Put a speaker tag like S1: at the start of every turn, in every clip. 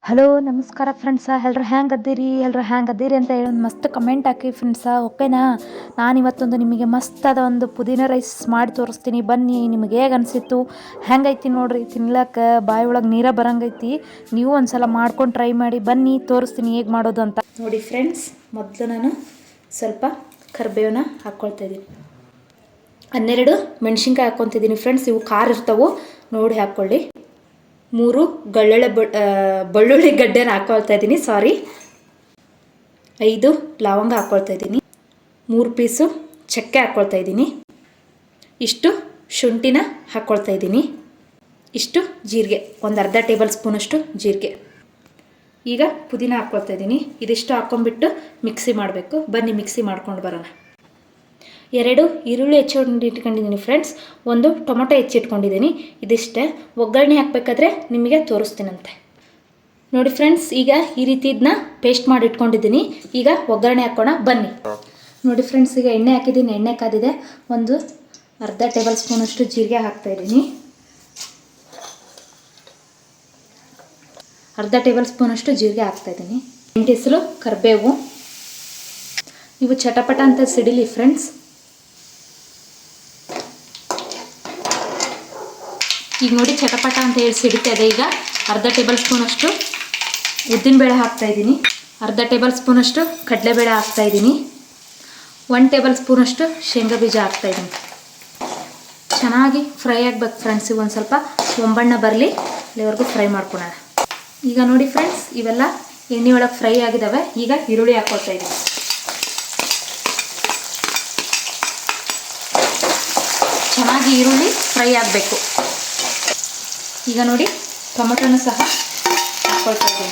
S1: Hello ನಮಸ್ಕಾರ friends, ಎಲ್ರು ಹ್ಯಾಂಗದ್ದೀರಿ ಅಂತ ಹೇಳಿ ಒಂದು ಮಸ್ತ್ ಕಮೆಂಟ್ ಹಾಕಿ ಫ್ರೆಂಡ್ಸ. ಓಕೆನಾ? ನಾನಿವತ್ತೊಂದು ನಿಮಗೆ ಮಸ್ತಾದ ಒಂದು ಪುದೀನ ರೈಸ್ ಮಾಡಿ ತೋರಿಸ್ತೀನಿ. ಬನ್ನಿ, ನಿಮಗೆ ಹೇಗೆ ಅನಿಸಿತ್ತು, ಹೆಂಗೈತಿ ನೋಡ್ರಿ. ತಿನ್ಲಕ್ಕ ಬಾಯಿ ಒಳಗೆ ನೀರ ಬರಂಗೈತಿ. ನೀವು ಒಂದ್ಸಲ ಮಾಡ್ಕೊಂಡು ಟ್ರೈ ಮಾಡಿ. ಬನ್ನಿ, ತೋರಿಸ್ತೀನಿ ಹೇಗೆ ಮಾಡೋದು ಅಂತ. ನೋಡಿ ಫ್ರೆಂಡ್ಸ್, ಮೊದಲು ನಾನು ಸ್ವಲ್ಪ ಕರಿಬೇವನ್ನ ಹಾಕ್ಕೊಳ್ತಾ ಇದ್ದೀನಿ. 12 ಮೆಣಸಿನ್ಕಾಯಿ ಹಾಕ್ಕೊತಿದ್ದೀನಿ ಫ್ರೆಂಡ್ಸ್. ಇವು ಖಾರ ಇರ್ತವೆ, ನೋಡಿ ಹಾಕ್ಕೊಳ್ಳಿ. 3 ಬೆಳ್ಳುಳ್ಳಿ ಗಡ್ಡೆನ ಹಾಕ್ಕೊಳ್ತಾ ಇದ್ದೀನಿ. 5 ಲವಂಗ ಹಾಕ್ಕೊಳ್ತಾ ಇದ್ದೀನಿ. 3 ಪೀಸು ಚಕ್ಕೆ ಹಾಕ್ಕೊಳ್ತಾ ಇದ್ದೀನಿ. ಇಷ್ಟು ಶುಂಠಿನ ಹಾಕ್ಕೊಳ್ತಾ ಇದ್ದೀನಿ. ಇಷ್ಟು ಜೀರಿಗೆ, ಒಂದು ಅರ್ಧ ಟೇಬಲ್ ಸ್ಪೂನಷ್ಟು ಜೀರಿಗೆ. ಈಗ ಪುದೀನ ಹಾಕ್ಕೊಳ್ತಾ ಇದ್ದೀನಿ. ಇದಿಷ್ಟು ಹಾಕ್ಕೊಂಡ್ಬಿಟ್ಟು ಮಿಕ್ಸಿ ಮಾಡಬೇಕು. ಬನ್ನಿ ಮಿಕ್ಸಿ ಮಾಡ್ಕೊಂಡು ಬರೋಣ. 2 ಈರುಳ್ಳಿ ಹೆಚ್ಚಿಟ್ಕೊಂಡಿದ್ದೀನಿ ಫ್ರೆಂಡ್ಸ್. 1 ಟೊಮೊಟೊ ಹೆಚ್ಚಿಟ್ಕೊಂಡಿದ್ದೀನಿ. ಇದಿಷ್ಟೇ. ಒಗ್ಗರಣೆ ಹಾಕಬೇಕಾದ್ರೆ ನಿಮಗೆ ತೋರಿಸ್ತೀನಂತೆ. ನೋಡಿ ಫ್ರೆಂಡ್ಸ್, ಈಗ ಈ ರೀತಿ ಇದನ್ನ ಪೇಸ್ಟ್ ಮಾಡಿ ಇಟ್ಕೊಂಡಿದ್ದೀನಿ. ಈಗ ಒಗ್ಗರಣೆ ಹಾಕೋಣ, ಬನ್ನಿ. ನೋಡಿ ಫ್ರೆಂಡ್ಸ್, ಈಗ ಎಣ್ಣೆ ಹಾಕಿದ್ದೀನಿ. ಎಣ್ಣೆ ಕಾದಿದೆ. ಒಂದು ಅರ್ಧ ಟೇಬಲ್ ಸ್ಪೂನಷ್ಟು ಜೀರಿಗೆ ಹಾಕ್ತಾಯಿದ್ದೀನಿ. ಅರ್ಧ ಟೇಬಲ್ ಸ್ಪೂನಷ್ಟು ಜೀರಿಗೆ ಹಾಕ್ತಾಯಿದ್ದೀನಿ. 8 ಎಸಳು ಕರಿಬೇವು. ಇವು ಚಟಪಟ ಅಂತ ಸಿಡಿಲಿ ಫ್ರೆಂಡ್ಸ್. ಈಗ ನೋಡಿ ಚಟಪಟ ಅಂತ ಹೇಳಿ ಸಿಡಿತಾ ಇದೆ. ಈಗ ಅರ್ಧ ಟೇಬಲ್ ಸ್ಪೂನಷ್ಟು ಉದ್ದಿನಬೇಳೆ ಹಾಕ್ತಾಯಿದ್ದೀನಿ. ಅರ್ಧ ಟೇಬಲ್ ಸ್ಪೂನಷ್ಟು ಕಡಲೆಬೇಳೆ ಹಾಕ್ತಾಯಿದ್ದೀನಿ. 1 ಟೇಬಲ್ ಸ್ಪೂನಷ್ಟು ಶೇಂಗಾ ಬೀಜ ಹಾಕ್ತಾಯಿದ್ದೀನಿ. ಚೆನ್ನಾಗಿ ಫ್ರೈ ಆಗಬೇಕು ಫ್ರೆಂಡ್ಸ್. ಇವು ಒಂದು ಸ್ವಲ್ಪ ಒಂಬಣ್ಣ ಬರಲಿ, ಅಲ್ಲಿವರೆಗೂ ಫ್ರೈ ಮಾಡ್ಕೊಳ್ಳೋಣ. ಈಗ ನೋಡಿ ಫ್ರೆಂಡ್ಸ್, ಇವೆಲ್ಲ ಎಣ್ಣೆ ಒಳಗೆ ಫ್ರೈ ಆಗಿದ್ದಾವೆ. ಈಗ ಈರುಳ್ಳಿ ಹಾಕ್ಕೊಳ್ತಾ ಇದ್ದೀನಿ. ಚೆನ್ನಾಗಿ ಈರುಳ್ಳಿ ಫ್ರೈ ಆಗಬೇಕು. ಈಗ ನೋಡಿ ಟೊಮೊಟೊನೂ ಸಹ ಹಾಕ್ಕೊಳ್ತಾ ಇದ್ದೀನಿ.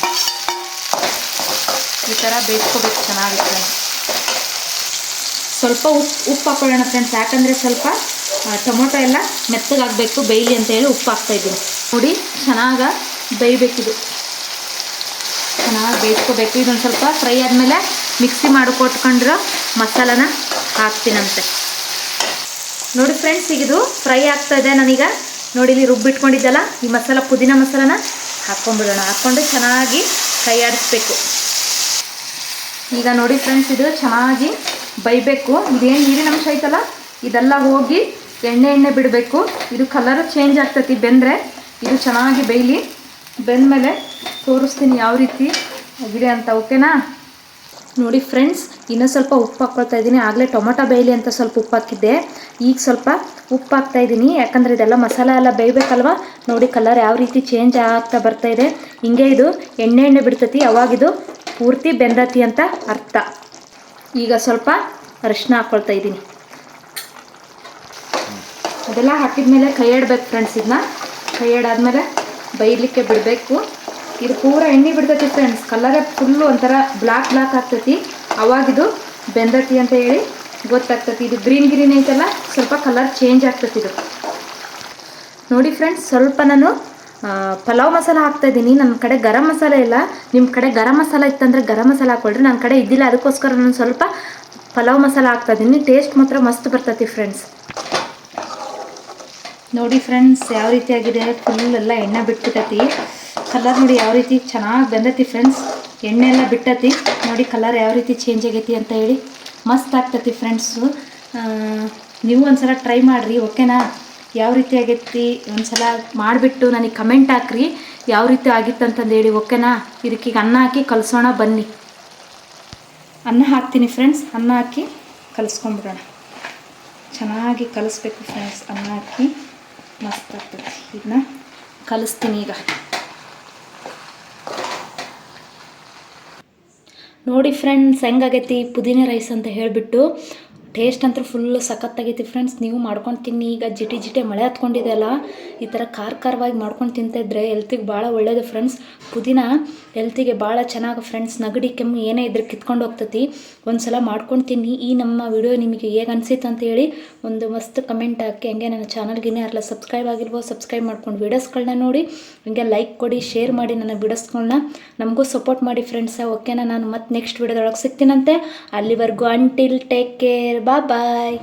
S1: ಈ ಥರ ಬೇಯಿಸ್ಕೋಬೇಕು ಚೆನ್ನಾಗಿ ಫ್ರೆಂಡ್ಸ್. ಸ್ವಲ್ಪ ಉಪ್ಪು ಹಾಕ್ಕೊಳ್ಳೋಣ ಫ್ರೆಂಡ್ಸ್. ಯಾಕಂದರೆ ಸ್ವಲ್ಪ ಟೊಮೊಟೊ ಎಲ್ಲ ಮೆತ್ತಗಾಗಬೇಕು, ಬೇಯಲಿ ಅಂತೇಳಿ ಉಪ್ಪು ಹಾಕ್ತಾಯಿದ್ದೀನಿ. ನೋಡಿ ಚೆನ್ನಾಗಿ ಬೇಯಬೇಕಿದು, ಚೆನ್ನಾಗಿ ಬೇಯಿಸ್ಕೋಬೇಕು. ಇದೊಂದು ಸ್ವಲ್ಪ ಫ್ರೈ ಆದಮೇಲೆ ಮಿಕ್ಸಿ ಮಾಡಿಕೊಟ್ಕೊಂಡಿರೋ ಮಸಾಲಾನ ಹಾಕ್ತೀನಂತೆ. ನೋಡಿ ಫ್ರೆಂಡ್ಸ್, ಈಗ ಇದು ಫ್ರೈ ಆಗ್ತಾಯಿದೆ. ನಾನೀಗ ನೋಡಿ ಇಲ್ಲಿ ರುಬ್ಬಿಟ್ಕೊಂಡಿದ್ದಲ್ಲ ಈ ಮಸಾಲ, ಪುದೀನ ಮಸಾಲಾನ ಹಾಕ್ಕೊಂಡ್ಬಿಡೋಣ. ಹಾಕ್ಕೊಂಡು ಚೆನ್ನಾಗಿ ಕೈ ಆಡಿಸ್ಬೇಕು. ಈಗ ನೋಡಿ ಫ್ರೆಂಡ್ಸ್, ಇದು ಚೆನ್ನಾಗಿ ಬೈಬೇಕು. ಇದೇನು ನೀರಿನ ಅಂಶ ಐತಲ್ಲ ಇದೆಲ್ಲ ಹೋಗಿ ಎಣ್ಣೆ ಬಿಡಬೇಕು. ಇದು ಕಲರ್ ಚೇಂಜ್ ಆಗ್ತೈತಿ ಬೆಂದರೆ. ಇದು ಚೆನ್ನಾಗಿ ಬೇಯಲಿ. ಬೆಂದಮೇಲೆ ತೋರಿಸ್ತೀನಿ ಯಾವ ರೀತಿ ಆಗಿದೆ ಅಂತ. ಓಕೆನಾ? ನೋಡಿ ಫ್ರೆಂಡ್ಸ್, ಇನ್ನೂ ಸ್ವಲ್ಪ ಉಪ್ಪು ಹಾಕ್ಕೊಳ್ತಾ ಇದ್ದೀನಿ. ಆಗಲೇ ಟೊಮೊಟೊ ಬೇಯಲಿ ಅಂತ ಸ್ವಲ್ಪ ಉಪ್ಪು ಹಾಕಿದ್ದೆ. ಈಗ ಸ್ವಲ್ಪ ಉಪ್ಪು ಹಾಕ್ತಾಯಿದ್ದೀನಿ. ಯಾಕಂದರೆ ಇದೆಲ್ಲ ಮಸಾಲೆ ಎಲ್ಲ ಬೇಯಬೇಕಲ್ವ. ನೋಡಿ ಕಲರ್ ಯಾವ ರೀತಿ ಚೇಂಜ್ ಆಗ್ತಾ ಬರ್ತಾಯಿದೆ. ಹಿಂಗೆ ಇದು ಎಣ್ಣೆ ಬಿಡ್ತೈತಿ, ಅವಾಗಿದು ಪೂರ್ತಿ ಬೆಂದತಿ ಅಂತ ಅರ್ಥ. ಈಗ ಸ್ವಲ್ಪ ಅರಿಶಿನ ಹಾಕ್ಕೊಳ್ತಾ ಇದ್ದೀನಿ. ಅದೆಲ್ಲ ಹಾಕಿದ್ಮೇಲೆ ಕೈ ಆಡ್ಬೇಕು ಫ್ರೆಂಡ್ಸ್. ಇದನ್ನ ಕೈ ಆಡಾದ್ಮೇಲೆ ಬೇಯಲಿಕ್ಕೆ ಬಿಡಬೇಕು. ಇದು ಪೂರ ಎಣ್ಣೆ ಬಿಡ್ತೈತಿ ಫ್ರೆಂಡ್ಸ್. ಕಲರೇ ಫುಲ್ಲು ಒಂಥರ ಬ್ಲ್ಯಾಕ್ ಆಗ್ತೈತಿ. ಅವಾಗಿದು ಬೆಂದತಿ ಅಂತ ಹೇಳಿ ಗೊತ್ತಾಗ್ತೈತಿ. ಇದು ಗ್ರೀನ್ ಐತಲ್ಲ, ಸ್ವಲ್ಪ ಕಲರ್ ಚೇಂಜ್ ಆಗ್ತೈತಿ ಇದು. ನೋಡಿ ಫ್ರೆಂಡ್ಸ್, ಸ್ವಲ್ಪ ನಾನು ಪಲಾವ್ ಮಸಾಲ ಹಾಕ್ತಾಯಿದ್ದೀನಿ. ನನ್ನ ಕಡೆ ಗರಂ ಮಸಾಲೆ ಇಲ್ಲ. ನಿಮ್ಮ ಕಡೆ ಗರಂ ಮಸಾಲ ಇತ್ತಂದರೆ ಗರಂ ಮಸಾಲ ಹಾಕ್ಕೊಳ್ರಿ. ನನ್ನ ಕಡೆ ಇದ್ದಿಲ್ಲ, ಅದಕ್ಕೋಸ್ಕರ ನಾನು ಸ್ವಲ್ಪ ಪಲಾವ್ ಮಸಾಲ ಹಾಕ್ತಾಯಿದ್ದೀನಿ. ಟೇಸ್ಟ್ ಮಾತ್ರ ಮಸ್ತ್ ಬರ್ತೈತಿ ಫ್ರೆಂಡ್ಸ್. ನೋಡಿ ಫ್ರೆಂಡ್ಸ್, ಯಾವ ರೀತಿ ಆಗಿದೆ. ಫುಲ್ ಎಲ್ಲ ಎಣ್ಣೆ ಬಿಟ್ಬಿಟ್ಟೈತಿ. ಕಲರ್ ನೋಡಿ ಯಾವ ರೀತಿ ಚೆನ್ನಾಗಿ ಬೆಂದೈತಿ ಫ್ರೆಂಡ್ಸ್. ಎಣ್ಣೆ ಎಲ್ಲ ಬಿಟ್ಟೈತಿ. ನೋಡಿ ಕಲರ್ ಯಾವ ರೀತಿ ಚೇಂಜ್ ಆಗೈತಿ ಅಂತ ಹೇಳಿ ಮಸ್ತ್ ಆಗ್ತೈತಿ ಫ್ರೆಂಡ್ಸು. ನೀವು ಒಂದ್ಸಲ ಟ್ರೈ ಮಾಡಿರಿ. ಓಕೆನಾ? ಯಾವ ರೀತಿ ಆಗೈತಿ ಒಂದ್ಸಲ ಮಾಡಿಬಿಟ್ಟು ನನಗೆ ಕಮೆಂಟ್ ಹಾಕ್ರಿ ಯಾವ ರೀತಿ ಆಗಿತ್ತು ಅಂತಂದೇಳಿ. ಓಕೆನಾ? ಇದಕ್ಕೀಗ ಅನ್ನ ಹಾಕಿ ಕಲಸೋಣ, ಬನ್ನಿ. ಅನ್ನ ಹಾಕ್ತೀನಿ ಫ್ರೆಂಡ್ಸ್. ಅನ್ನ ಹಾಕಿ ಕಲಿಸ್ಕೊಂಡ್ಬಿಡೋಣ. ಚೆನ್ನಾಗಿ ಕಲಿಸ್ಬೇಕು ಫ್ರೆಂಡ್ಸ್. ಅನ್ನ ಹಾಕಿ ಮಸ್ತ್ ಆಗ್ತೈತಿ. ಇದನ್ನ ಕಲಿಸ್ತೀನಿ ಈಗ. ನೋಡಿ ಫ್ರೆಂಡ್ಸ್, ಹೆಂಗಾಗೈತಿ ಪುದೀನ ರೈಸ್ ಅಂತ ಹೇಳಿಬಿಟ್ಟು. ಟೇಸ್ಟ್ ಅಂತೂ ಫುಲ್ಲು ಸಖತ್ತಾಗೈತಿ ಫ್ರೆಂಡ್ಸ್. ನೀವು ಮಾಡ್ಕೊಂಡು ತಿನ್ನಿ. ಈಗ ಜಿಟಿ ಮಳೆ ಹತ್ಕೊಂಡಿದೆ ಅಲ್ಲ, ಈ ಥರ ಖಾರವಾಗಿ ಮಾಡ್ಕೊಂಡು ತಿಂತಾಯಿದ್ರೆ ಹೆಲ್ತಿಗೆ ಭಾಳ ಒಳ್ಳೆಯದು ಫ್ರೆಂಡ್ಸ್. ಪುದೀನ ಹೆಲ್ತಿಗೆ ಭಾಳ ಚೆನ್ನಾಗಿ ಫ್ರೆಂಡ್ಸ್. ನೆಗಡಿ ಕೆಮ್ಮು ಏನೇ ಇದ್ರೆ ಕಿತ್ಕೊಂಡು ಹೋಗ್ತೈತಿ. ಒಂದು ಸಲ ಮಾಡ್ಕೊಂಡು ತಿನ್ನಿ. ಈ ನಮ್ಮ ವಿಡಿಯೋ ನಿಮಗೆ ಹೇಗೆ ಅನಿಸಿತ್ತು ಅಂತೇಳಿ ಒಂದು ಮಸ್ತ್ ಕಮೆಂಟ್ ಹಾಕಿ. ಹಂಗೆ ನನ್ನ ಚಾನಲ್ಗೆ ಯಾರೆಲ್ಲ ಸಬ್ಸ್ಕ್ರೈಬ್ ಆಗಿಲ್ವೋ ಸಬ್ಸ್ಕ್ರೈಬ್ ಮಾಡ್ಕೊಂಡು ವೀಡಿಯೋಸ್ಗಳನ್ನ ನೋಡಿ. ಹಂಗೆ ಲೈಕ್ ಕೊಡಿ, ಶೇರ್ ಮಾಡಿ ನನ್ನ ವೀಡಿಯೋಸ್ಗಳನ್ನ. ನಮಗೂ ಸಪೋರ್ಟ್ ಮಾಡಿ ಫ್ರೆಂಡ್ಸ. ಓಕೆನಾ? ನಾನು ಮತ್ತೆ ನೆಕ್ಸ್ಟ್ ವಿಡಿಯೋದೊಳಗೆ ಸಿಗ್ತೀನಂತೆ. ಅಲ್ಲಿವರೆಗೂ ಅಂಟಿಲ್ ಟೇಕ್ ಕೇರ್, ಬಾಯ್.